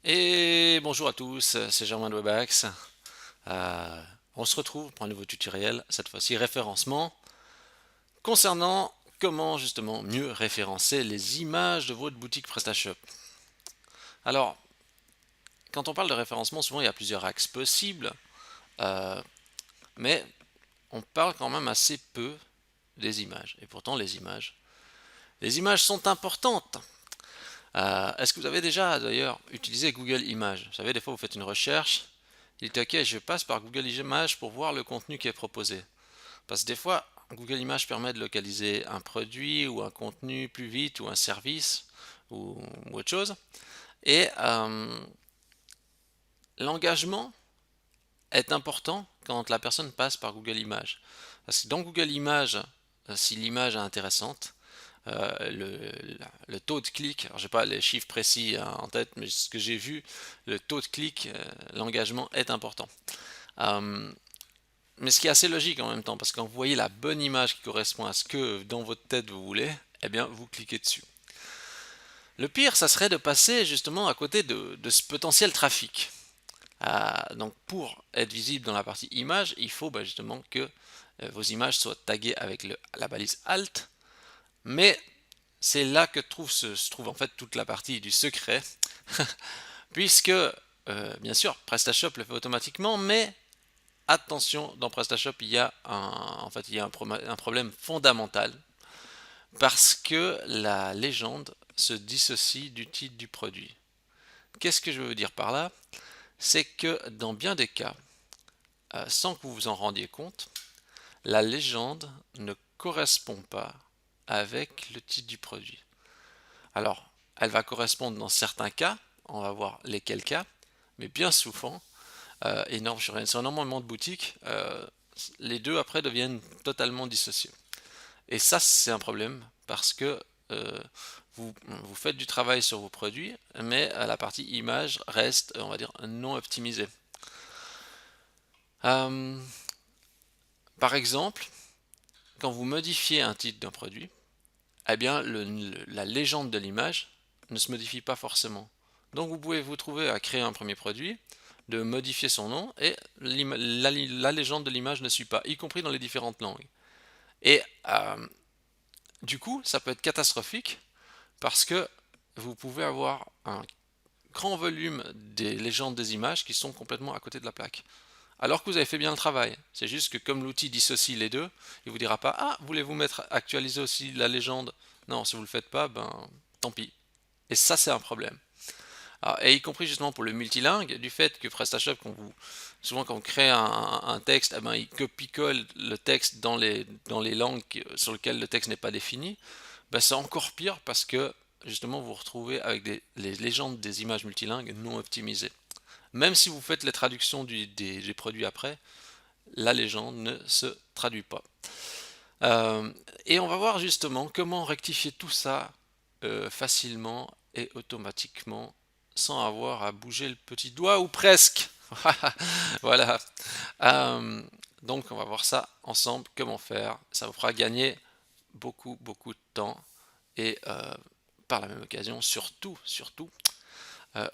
Et bonjour à tous, c'est Germain de Webax. On se retrouve pour un nouveau tutoriel, cette fois-ci référencement, concernant comment justement mieux référencer les images de votre boutique PrestaShop. Alors, quand on parle de référencement, souvent il y a plusieurs axes possibles, euh, mais on parle quand même assez peu des images. Et pourtant les images sont importantes. Est-ce que vous avez déjà d'ailleurs utilisé Google Images? Vous savez, des fois vous faites une recherche, il dit ok, je passe par Google Images pour voir le contenu qui est proposé. Parce que des fois, Google Images permet de localiser un produit ou un contenu plus vite ou un service ou autre chose. Et l'engagement est important quand la personne passe par Google Images. Parce que dans Google Images, si l'image est intéressante, le taux de clic, alors j'ai pas les chiffres précis en tête, mais ce que j'ai vu, le taux de clic, l'engagement est important. Euh, mais ce qui est assez logique en même temps, parce que quand vous voyez la bonne image qui correspond à ce que dans votre tête vous voulez, eh bien vous cliquez dessus. Le pire, ça serait de passer justement à côté de ce potentiel trafic. Donc pour être visible dans la partie image, il faut justement que vos images soient taguées avec la balise Alt, mais c'est là que se trouve en fait toute la partie du secret, puisque bien sûr PrestaShop le fait automatiquement, mais attention, dans PrestaShop il y a un problème fondamental, parce que la légende se dissocie du titre du produit. Qu'est-ce que je veux dire par là? C'est que dans bien des cas, sans que vous vous en rendiez compte, la légende ne correspond pas avec le titre du produit. Alors, elle va correspondre dans certains cas, on va voir lesquels cas, mais bien souvent, sur énormément de boutiques, les deux après deviennent totalement dissociés. Et ça, c'est un problème parce que vous faites du travail sur vos produits, mais la partie image reste, on va dire, non optimisée. Euh, Par exemple, quand vous modifiez un titre d'un produit, eh bien, la légende de l'image ne se modifie pas forcément. Donc, vous pouvez vous trouver à créer un premier produit, de modifier son nom, et la légende de l'image ne suit pas, y compris dans les différentes langues. Et du coup, ça peut être catastrophique parce que vous pouvez avoir un grand volume des légendes des images qui sont complètement à côté de la plaque. Alors que vous avez fait bien le travail. C'est juste que comme l'outil dissocie les deux, il vous dira pas ah, voulez-vous mettre actualiser aussi la légende? Non, si vous le faites pas, ben tant pis. Et ça c'est un problème. Alors, et y compris justement pour le multilingue, du fait que PrestaShop, souvent quand on crée un texte, eh ben, il copie-colle le texte dans les langues sur lesquelles le texte n'est pas défini, ben, c'est encore pire parce que justement vous vous retrouvez avec les légendes des images multilingues non optimisées. Même si vous faites les traductions des produits après, la légende ne se traduit pas. Euh, et on va voir justement comment rectifier tout ça facilement et automatiquement sans avoir à bouger le petit doigt ou presque. Voilà. Euh, donc on va voir ça ensemble, comment faire. Ça vous fera gagner beaucoup de temps et par la même occasion, surtout,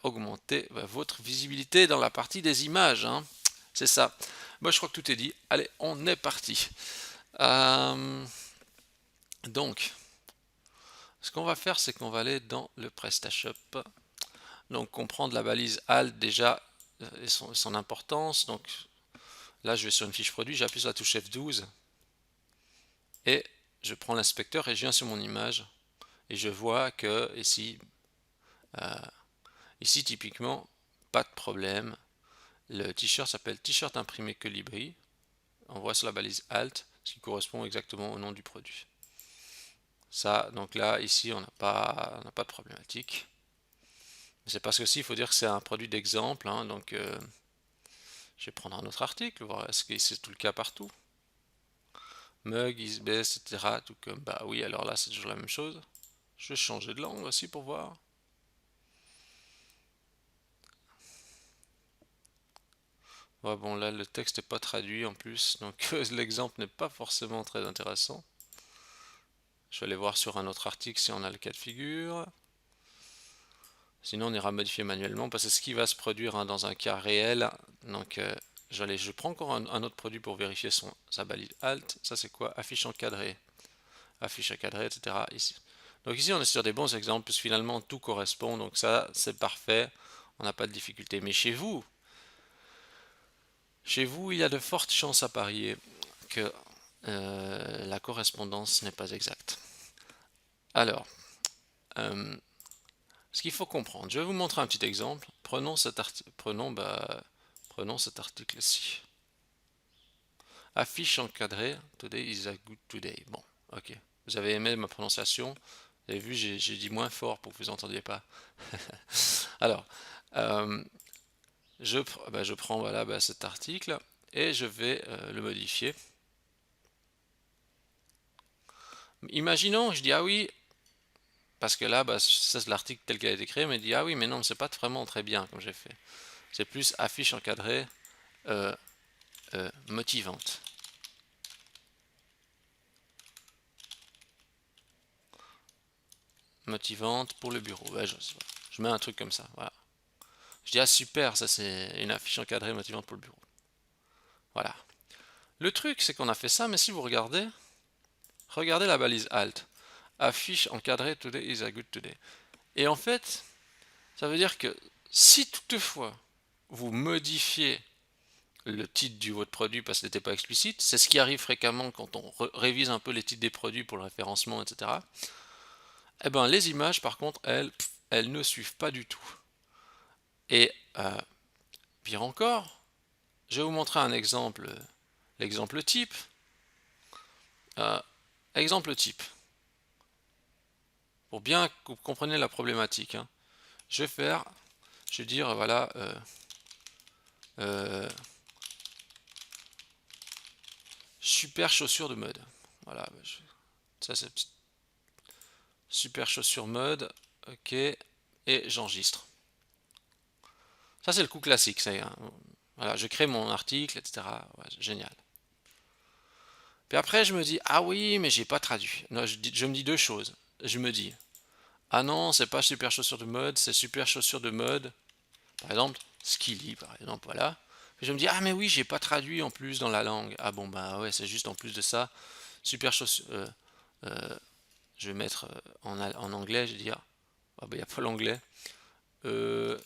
augmenter votre visibilité dans la partie des images, hein. C'est ça. Moi, je crois que tout est dit. Allez, on est parti. Euh, donc, ce qu'on va faire, c'est qu'on va aller dans le PrestaShop. Donc, comprendre la balise Alt déjà et son importance. Donc, là, je vais sur une fiche produit, j'appuie sur la touche F12 et je prends l'inspecteur et je viens sur mon image et je vois que euh, ici typiquement, pas de problème. Le t-shirt s'appelle t-shirt imprimé Colibri. On voit sur la balise Alt ce qui correspond exactement au nom du produit. Ça, donc là, ici, on n'a pas de problématique. C'est parce que si, il faut dire que c'est un produit d'exemple, hein, donc je vais prendre un autre article, voir est-ce que c'est tout le cas partout. Mug, ISB, etc. Tout comme, bah oui, alors là, c'est toujours la même chose. Je vais changer de langue aussi pour voir. Ouais, bon, là, le texte n'est pas traduit en plus, donc l'exemple n'est pas forcément très intéressant. Je vais aller voir sur un autre article si on a le cas de figure. Sinon, on ira modifier manuellement parce que c'est ce qui va se produire hein, dans un cas réel. Donc, je prends encore un autre produit pour vérifier sa balise Alt. Ça, c'est quoi? Affiche encadrée. Affiche encadrée, etc. Ici. Donc ici, on est sur des bons exemples puisque finalement tout correspond. Donc ça, c'est parfait. On n'a pas de difficulté. Mais chez vous, il y a de fortes chances à parier que la correspondance n'est pas exacte. Alors, euh, ce qu'il faut comprendre, je vais vous montrer un petit exemple. Prenons cet article-ci. Affiche encadrée, today is a good today. Bon, ok. Vous avez aimé ma prononciation. Vous avez vu, j'ai dit moins fort pour que vous n'entendiez pas. Alors, euh, je prends voilà, cet article et je vais le modifier. Imaginons, je dis ah oui, parce que là, ça c'est l'article tel qu'il a été créé, mais il dit ah oui, mais non, c'est pas vraiment très bien comme j'ai fait. C'est plus affiche encadrée euh, motivante. Motivante pour le bureau. Ouais, je mets un truc comme ça. Voilà. Je dis ah super, ça c'est une affiche encadrée motivante pour le bureau. Voilà. Le truc c'est qu'on a fait ça, mais si vous regardez la balise Alt. Affiche encadrée today is a good today. Et en fait, ça veut dire que si toutefois vous modifiez le titre du votre produit parce qu'il n'était pas explicite, c'est ce qui arrive fréquemment quand on révise un peu les titres des produits pour le référencement, etc. Eh ben les images par contre, elles ne suivent pas du tout. Et pire encore, je vais vous montrer un exemple, l'exemple type. Euh, Exemple type, pour bien que vous compreniez la problématique. Hein. Je vais dire voilà, euh, super chaussure de mode. Voilà, ça c'est super chaussure mode, ok, et j'enregistre. Ça c'est le coup classique, ça y est, hein. Voilà, je crée mon article, etc. Ouais, génial. Puis après je me dis, ah oui, mais j'ai pas traduit. Non, je me dis deux choses. Je me dis, ah non, c'est pas super chaussure de mode, c'est super chaussure de mode. Par exemple, skilly, par exemple, voilà. Puis je me dis, ah mais oui, j'ai pas traduit en plus dans la langue. Ah bon, bah ouais, c'est juste en plus de ça. Super chaussure. Je vais mettre en anglais, je vais dire, ah bah il n'y a pas l'anglais. Je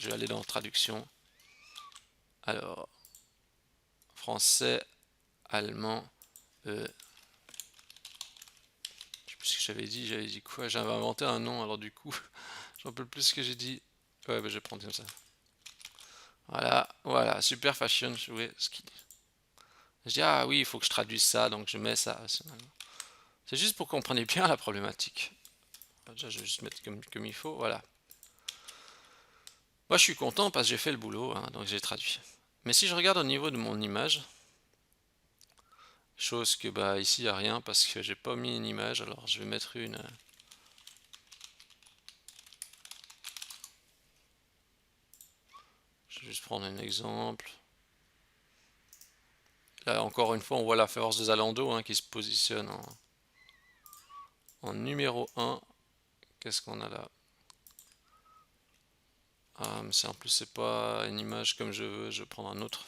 vais aller dans traduction. Alors, français, allemand, je sais plus ce que j'avais dit quoi, j'avais inventé un nom, alors du coup, je me rappelle plus ce que j'ai dit. Ouais, bah, je vais prendre comme ça. Voilà, voilà, super fashion, ski. Je dis, ah oui, il faut que je traduise ça, donc je mets ça. C'est juste pour que vous compreniez bien la problématique. Déjà, je vais juste mettre comme il faut, voilà. Moi, je suis content parce que j'ai fait le boulot, hein, donc j'ai traduit. Mais si je regarde au niveau de mon image, chose que bah ici il n'y a rien parce que j'ai pas mis une image, alors je vais mettre une. Je vais juste prendre un exemple. Là encore une fois on voit la force de Zalando hein, qui se positionne en numéro 1. Qu'est-ce qu'on a là? Ah mais en plus c'est pas une image comme je veux, je vais prendre un autre.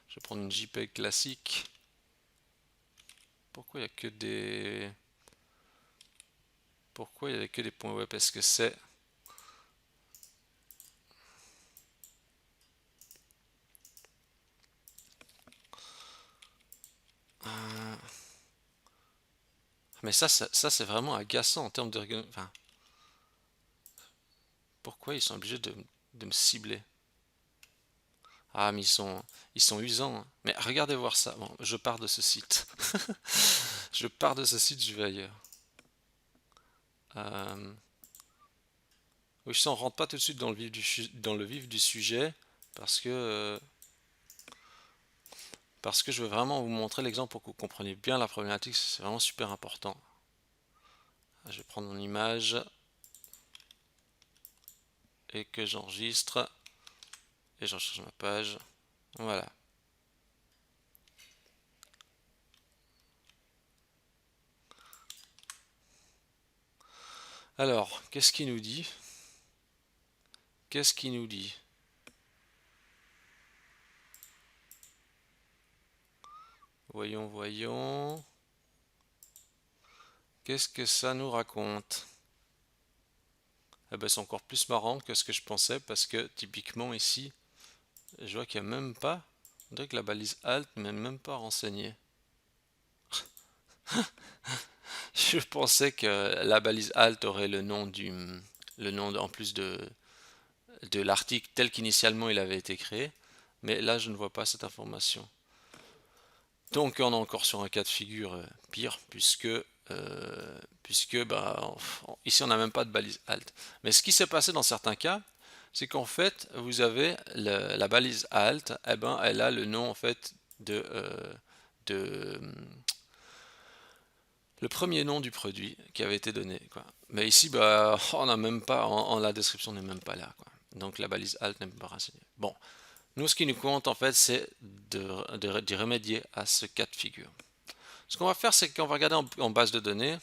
Je vais prendre une JPEG classique. Pourquoi il n'y a que des. Pourquoi il n'y a que des points web? Est-ce que c'est. Euh, Mais ça c'est vraiment agaçant en termes de. Enfin, pourquoi ils sont obligés de me cibler? Ah, mais ils sont usants. Hein. Mais regardez voir ça. Bon, je pars de ce site. Je pars de ce site, je vais ailleurs. Euh, oui, je ne rentre pas tout de suite dans le vif du sujet parce que je veux vraiment vous montrer l'exemple pour que vous compreniez bien la problématique. C'est vraiment super important. Je vais prendre mon image et que j'enregistre et j'enregistre ma page. Voilà. Alors, qu'est-ce qu'il nous dit? qu'est-ce qu'il nous dit? Voyons, voyons. Qu'est-ce que ça nous raconte? Eh ben, c'est encore plus marrant que ce que je pensais parce que typiquement ici, je vois qu'il n'y a même pas. On dirait que la balise alt n'est même pas renseignée. Je pensais que la balise alt aurait le nom en plus de l'article tel qu'initialement il avait été créé, mais là je ne vois pas cette information. Donc on est encore sur un cas de figure pire, puisque bah, ici on n'a même pas de balise alt. Mais ce qui s'est passé dans certains cas, c'est qu'en fait vous avez la balise alt, eh ben, elle a le nom en fait de le premier nom du produit qui avait été donné, quoi. Mais ici, bah, on n'a même pas, la description n'est même pas là, quoi. Donc la balise alt n'est pas renseignée. Bon, nous, ce qui nous compte, en fait, c'est d'y remédier à ce cas de figure. Ce qu'on va faire, c'est qu'on va regarder en base de données.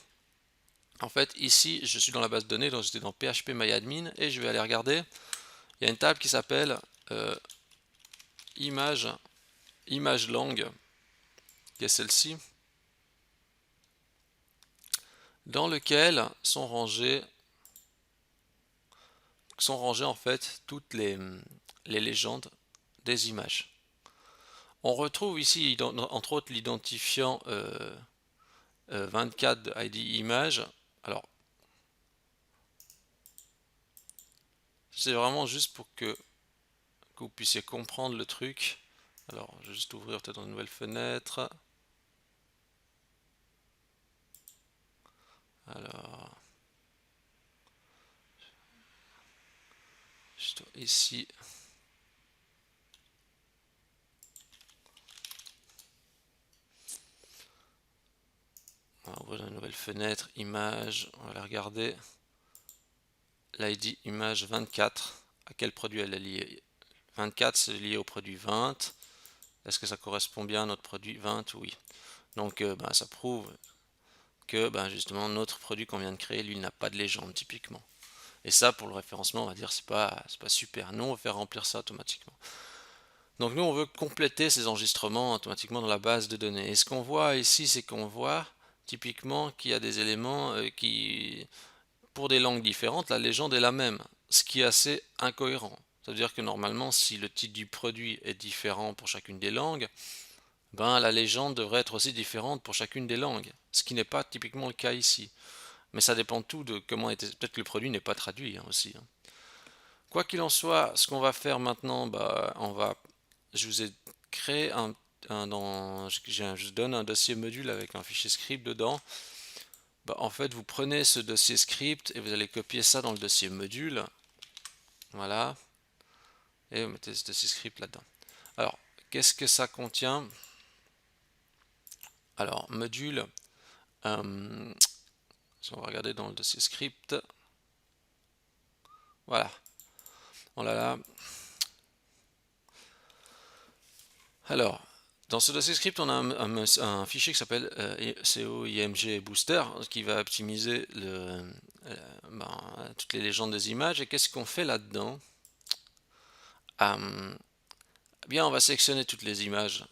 En fait, ici, je suis dans la base de données, donc j'étais dans phpMyAdmin, et je vais aller regarder. Il y a une table qui s'appelle image, image langue, qui est celle-ci, dans lequel sont rangées en fait toutes les légendes des images. On retrouve ici entre autres l'identifiant 24 de ID image. Alors c'est vraiment juste pour que vous puissiez comprendre le truc. Alors je vais juste ouvrir peut-être une nouvelle fenêtre. Alors juste ici. On va ouvrir une nouvelle fenêtre, image, on va la regarder. L'ID image 24, à quel produit elle est liée? 24 c'est lié au produit 20. Est-ce que ça correspond bien à notre produit 20? Oui. Donc ben, ça prouve que ben, justement notre produit qu'on vient de créer, lui, n'a pas de légende typiquement. Et ça, pour le référencement, on va dire c'est pas super. Nous, on va faire remplir ça automatiquement. Donc nous, on veut compléter ces enregistrements automatiquement dans la base de données. Et ce qu'on voit ici, c'est qu'on voit typiquement qu'il y a des éléments qui, pour des langues différentes, la légende est la même, ce qui est assez incohérent. Ça veut dire que normalement, si le titre du produit est différent pour chacune des langues, ben la légende devrait être aussi différente pour chacune des langues, ce qui n'est pas typiquement le cas ici. Mais ça dépend tout de comment était. Peut-être que le produit n'est pas traduit hein, aussi. Hein. Quoi qu'il en soit, ce qu'on va faire maintenant, bah, je vous ai créé je donne un dossier module avec un fichier script dedans. Bah, en fait, vous prenez ce dossier script et vous allez copier ça dans le dossier module. Voilà. Et vous mettez ce dossier script là-dedans. Alors, qu'est-ce que ça contient? Alors, module. On va regarder dans le dossier script. Voilà. On l'a là. Alors, dans ce dossier script, on a un fichier qui s'appelle COIMG Booster qui va optimiser toutes les légendes des images. Et qu'est-ce qu'on fait là-dedans? Bien, on va sélectionner toutes les images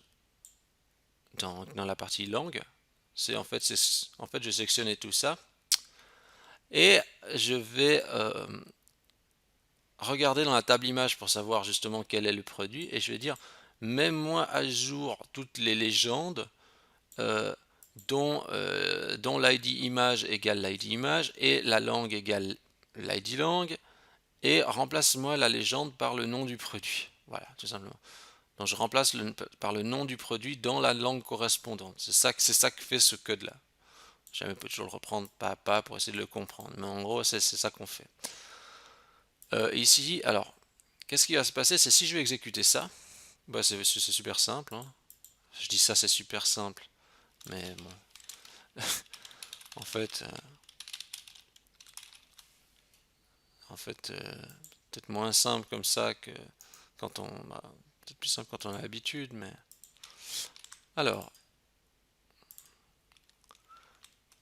dans la partie langue. En fait, je vais sélectionner tout ça. Et je vais regarder dans la table image pour savoir justement quel est le produit. Et je vais dire, mets-moi à jour toutes les légendes dont l'ID image égale l'ID image et la langue égale l'ID langue et remplace-moi la légende par le nom du produit. Voilà, tout simplement. Donc je remplace par le nom du produit dans la langue correspondante. C'est ça que fait ce code-là. Jamais peut toujours le reprendre pas à pas pour essayer de le comprendre. Mais en gros, c'est ça qu'on fait. Ici, alors, qu'est-ce qui va se passer? C'est si je vais exécuter ça, bah c'est super simple. Hein. Je dis ça, c'est super simple. Mais bon, en fait, peut-être moins simple comme ça que quand on, bah, peut-être plus simple quand on a l'habitude, mais alors,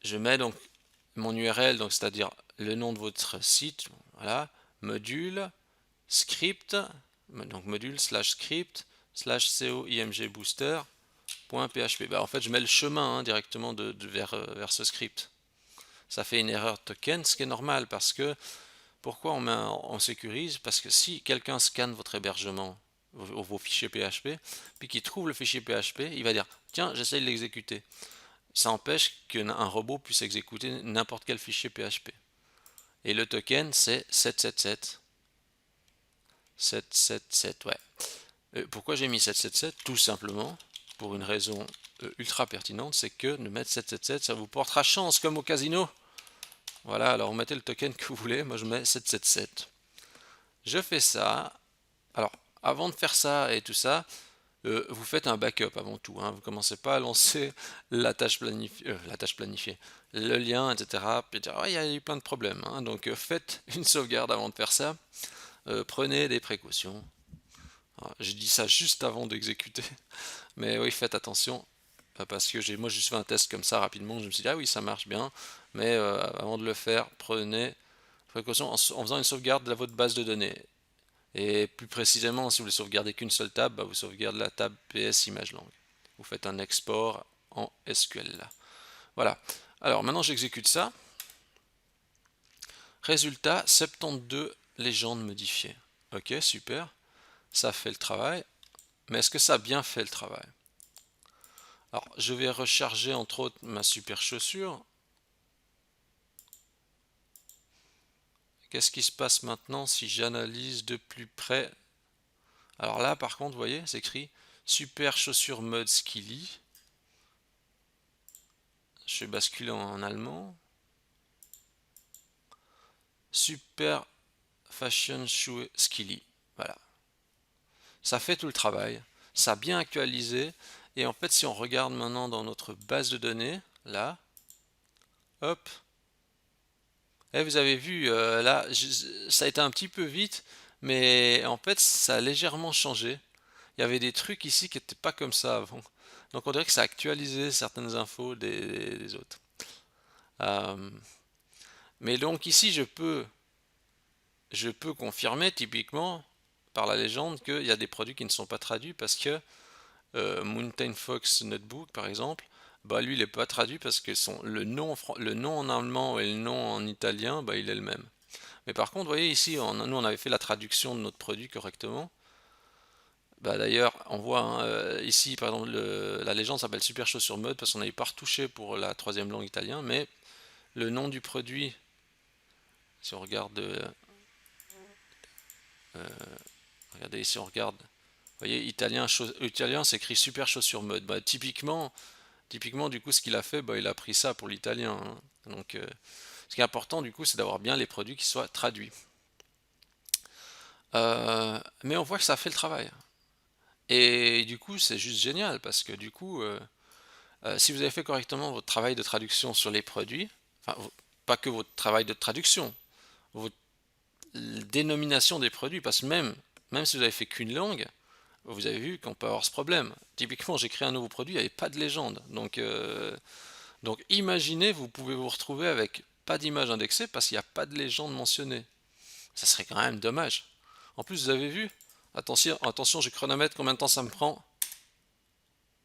je mets donc mon URL, donc c'est-à-dire le nom de votre site, voilà, module, script, donc module slash script slash co img booster .php. Bah, en fait, je mets le chemin directement vers ce script. Ça fait une erreur token, ce qui est normal parce que pourquoi on sécurise? Parce que si quelqu'un scanne votre hébergement, vos fichiers PHP, puis qu'il trouve le fichier PHP, il va dire tiens, j'essaye de l'exécuter. Ça empêche qu'un robot puisse exécuter n'importe quel fichier PHP. Et le token, c'est 777. 777, ouais. Pourquoi j'ai mis 777? Tout simplement, pour une raison ultra pertinente, c'est que de mettre 777, ça vous portera chance, comme au casino. Voilà, alors vous mettez le token que vous voulez, moi je mets 777. Je fais ça. Alors, avant de faire ça et tout ça, vous faites un backup avant tout. Vous ne commencez pas à lancer la tâche planifiée, le lien, etc. Puis dire, il y a eu plein de problèmes. Donc, faites une sauvegarde avant de faire ça. Prenez des précautions. J'ai dit ça juste avant d'exécuter. Mais oui, faites attention. Parce que moi, j'ai fait un test comme ça rapidement. Je me suis dit, ah oui, ça marche bien. Mais avant de le faire, prenez précaution en faisant une sauvegarde de votre base de données. Et plus précisément, si vous ne sauvegardez qu'une seule table, vous sauvegardez la table PS image langue. Vous faites un export en SQL là. Voilà. Alors maintenant j'exécute ça. Résultat, 72 légendes modifiées. Ok, super. Ça fait le travail. Mais est-ce que ça a bien fait le travail? Alors, je vais recharger entre autres ma super chaussure. Qu'est-ce qui se passe maintenant si j'analyse de plus près? Alors là, par contre, vous voyez, c'est écrit super chaussure mode skilly. Je vais basculer en allemand. Super fashion shoe skilly. Voilà. Ça fait tout le travail. Ça a bien actualisé. Et en fait, si on regarde maintenant dans notre base de données, là, hop, et vous avez vu, là, ça a été un petit peu vite, mais en fait, ça a légèrement changé. Il y avait des trucs ici qui n'étaient pas comme ça avant. Donc on dirait que ça a actualisé certaines infos des autres. Euh, mais donc ici, je peux confirmer typiquement par la légende qu'il y a des produits qui ne sont pas traduits parce que Mountain Fox Notebook par exemple, lui il n'est pas traduit parce que le nom en allemand et le nom en italien, il est le même. Mais par contre, vous voyez ici, nous on avait fait la traduction de notre produit correctement. D'ailleurs, on voit ici par exemple la légende s'appelle Super Chaussure Mode parce qu'on n'avait pas retouché pour la troisième langue italien, mais le nom du produit, si on regarde, regardez ici, on regarde. Vous voyez, italien s'écrit super chaussure mode. Typiquement, du coup, ce qu'il a fait, il a pris ça pour l'italien. Donc, ce qui est important, du coup, c'est d'avoir bien les produits qui soient traduits. Mais on voit que ça fait le travail. Et du coup, c'est juste génial parce que du coup, si vous avez fait correctement votre travail de traduction sur les produits, enfin, pas que votre travail de traduction, votre dénomination des produits, parce que même si vous avez fait qu'une langue, vous avez vu qu'on peut avoir ce problème. Typiquement, j'ai créé un nouveau produit, il n'y avait pas de légende. Donc imaginez, vous pouvez vous retrouver avec pas d'image indexée parce qu'il n'y a pas de légende mentionnée. Ça serait quand même dommage. En plus, vous avez vu, attention, je chronomètre combien de temps ça me prend?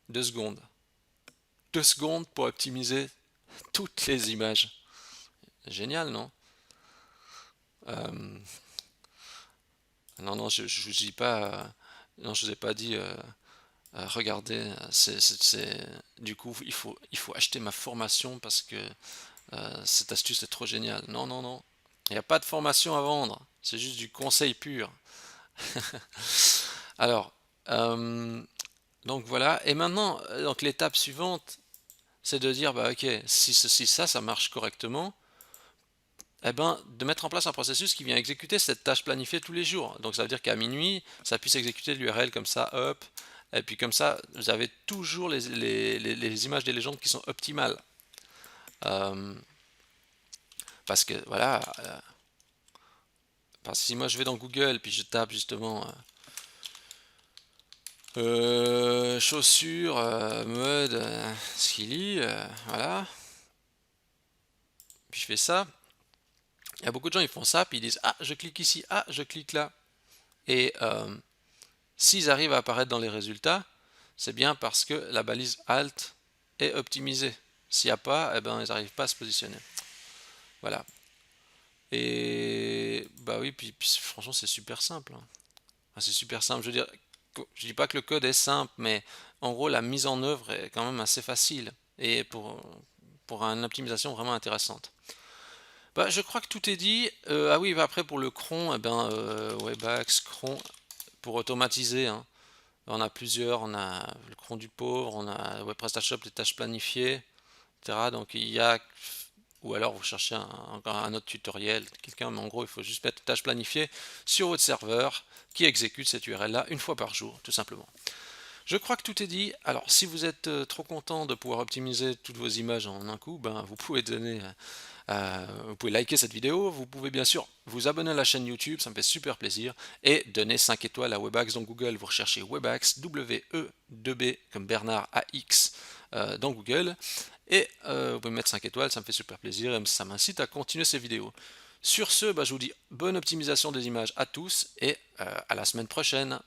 2 secondes. 2 secondes pour optimiser toutes les images. Génial, non? Euh, non, je ne vous dis pas. Non, je vous ai pas dit. Regardez, du coup, il faut acheter ma formation parce que cette astuce est trop géniale. Non, non, non. Il n'y a pas de formation à vendre. C'est juste du conseil pur. Alors, donc voilà. Et maintenant, donc l'étape suivante, c'est de dire, ok, si ceci, ça marche correctement, eh ben, de mettre en place un processus qui vient exécuter cette tâche planifiée tous les jours. Donc ça veut dire qu'à minuit, ça puisse exécuter l'URL comme ça, hop, et puis comme ça, vous avez toujours les images des légendes qui sont optimales. Euh, parce que voilà, parce que si moi je vais dans Google, puis je tape justement chaussures, mode, skilly, voilà, puis je fais ça. Il y a beaucoup de gens, ils font ça, puis ils disent, ah, je clique ici, ah, je clique là. Et s'ils arrivent à apparaître dans les résultats, c'est bien parce que la balise Alt est optimisée. S'il n'y a pas, eh ben, ils n'arrivent pas à se positionner. Voilà. Et bah oui, puis franchement, c'est super simple, hein. Enfin, c'est super simple. Je veux dire, je dis pas que le code est simple, mais en gros, la mise en œuvre est quand même assez facile et pour une optimisation vraiment intéressante. Bah, je crois que tout est dit. Ah oui, bah après pour le cron, eh ben, Webax, cron, pour automatiser, hein. On a plusieurs, on a le cron du pauvre, on a Web PrestaShop, les tâches planifiées, etc. Donc il y a, ou alors vous cherchez encore un autre tutoriel, quelqu'un, mais en gros il faut juste mettre tâche planifiée sur votre serveur qui exécute cette URL-là une fois par jour, tout simplement. Je crois que tout est dit. Alors, si vous êtes trop content de pouvoir optimiser toutes vos images en un coup, ben, vous pouvez liker cette vidéo. Vous pouvez bien sûr vous abonner à la chaîne YouTube, ça me fait super plaisir, et donner 5 étoiles à Webax dans Google. Vous recherchez Webax, W-E-2-B comme Bernard A-X dans Google, et vous pouvez mettre 5 étoiles, ça me fait super plaisir et ça m'incite à continuer ces vidéos. Sur ce, bah, je vous dis bonne optimisation des images à tous et à la semaine prochaine.